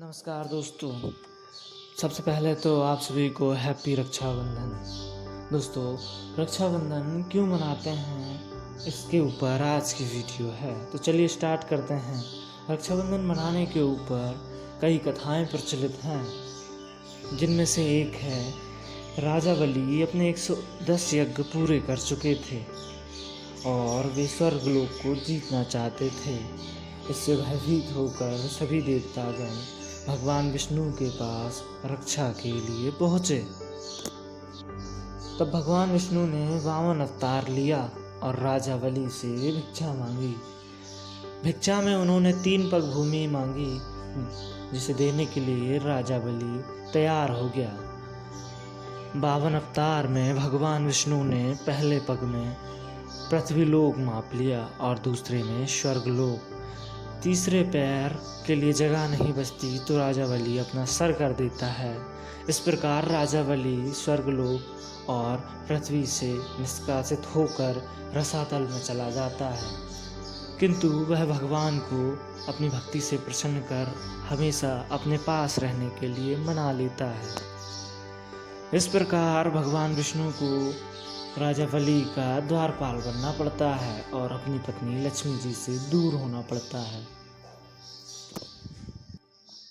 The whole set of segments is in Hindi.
नमस्कार दोस्तों। सबसे पहले तो आप सभी को हैप्पी रक्षाबंधन। दोस्तों, रक्षाबंधन क्यों मनाते हैं इसके ऊपर आज की वीडियो है, तो चलिए स्टार्ट करते हैं। रक्षाबंधन मनाने के ऊपर कई कथाएं प्रचलित हैं, जिनमें से एक है राजा बलि अपने 110 यज्ञ पूरे कर चुके थे और वे स्वर्गलोक को जीतना चाहते थे। इससे भयभीत होकर सभी देवतागण भगवान विष्णु के पास रक्षा के लिए पहुँचे। तब भगवान विष्णु ने वामन अवतार लिया और राजा बलि से भिक्षा मांगी। भिक्षा में उन्होंने 3 पग भूमि मांगी, जिसे देने के लिए राजा बलि तैयार हो गया। 52 अवतार में भगवान विष्णु ने पहले पग में पृथ्वीलोक माप लिया और दूसरे में स्वर्गलोक। तीसरे पैर के लिए जगह नहीं बचती तो राजा बलि अपना सर कर देता है। इस प्रकार राजा बलि स्वर्गलोक और पृथ्वी से निष्कासित होकर रसातल में चला जाता है, किंतु वह भगवान को अपनी भक्ति से प्रसन्न कर हमेशा अपने पास रहने के लिए मना लेता है। इस प्रकार भगवान विष्णु को राजा बलि का द्वारपाल बनना पड़ता है और अपनी पत्नी लक्ष्मी जी से दूर होना पड़ता है।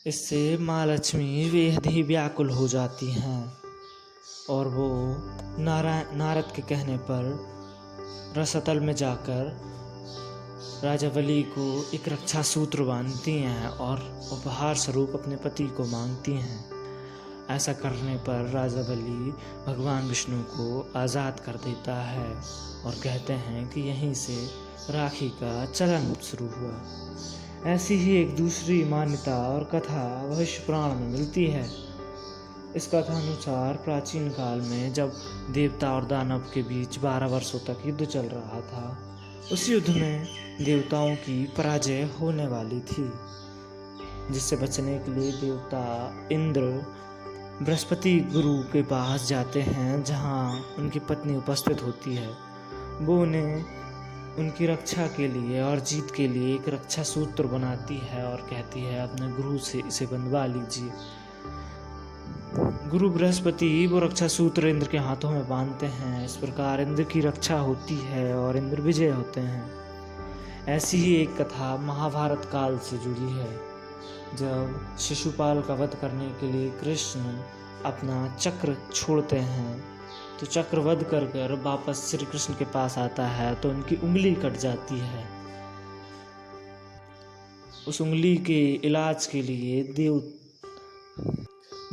इससे माँ लक्ष्मी बेहद ही व्याकुल हो जाती हैं और वो नारद के कहने पर रसातल में जाकर राजा बलि को एक रक्षा सूत्र बांधती हैं और उपहार स्वरूप अपने पति को मांगती हैं। ऐसा करने पर राजा बलि भगवान विष्णु को आज़ाद कर देता है और कहते हैं कि यहीं से राखी का चलन शुरू हुआ। ऐसी ही एक दूसरी मान्यता और कथा भविष्य पुराण में मिलती है। इस कथा अनुसार प्राचीन काल में जब देवता और दानव के बीच 12 वर्षों तक युद्ध चल रहा था, उस युद्ध में देवताओं की पराजय होने वाली थी, जिससे बचने के लिए देवता इंद्र बृहस्पति गुरु के पास जाते हैं, जहां उनकी पत्नी उपस्थित होती है। वो उन्हें उनकी रक्षा के लिए और जीत के लिए एक रक्षा सूत्र बनाती है और कहती है अपने गुरु से इसे बंधवा लीजिए। गुरु बृहस्पति वो रक्षा सूत्र इंद्र के हाथों में बांधते हैं। इस प्रकार इंद्र की रक्षा होती है और इंद्र विजय होते हैं। ऐसी ही एक कथा महाभारत काल से जुड़ी है। जब शिशुपाल का वध करने के लिए कृष्ण अपना चक्र छोड़ते हैं, तो चक्र वध कर वापस श्री कृष्ण के पास आता है तो उनकी उंगली कट जाती है। उस उंगली के इलाज के लिए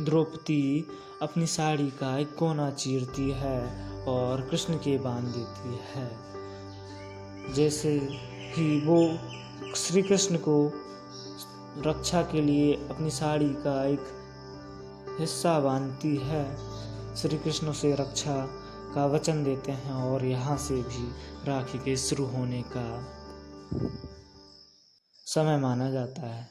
द्रौपदी अपनी साड़ी का एक कोना चीरती है और कृष्ण के बांध देती है। जैसे ही वो श्री कृष्ण को रक्षा के लिए अपनी साड़ी का एक हिस्सा बांधती है, श्री कृष्ण से रक्षा का वचन देते हैं और यहाँ से भी राखी के शुरू होने का समय माना जाता है।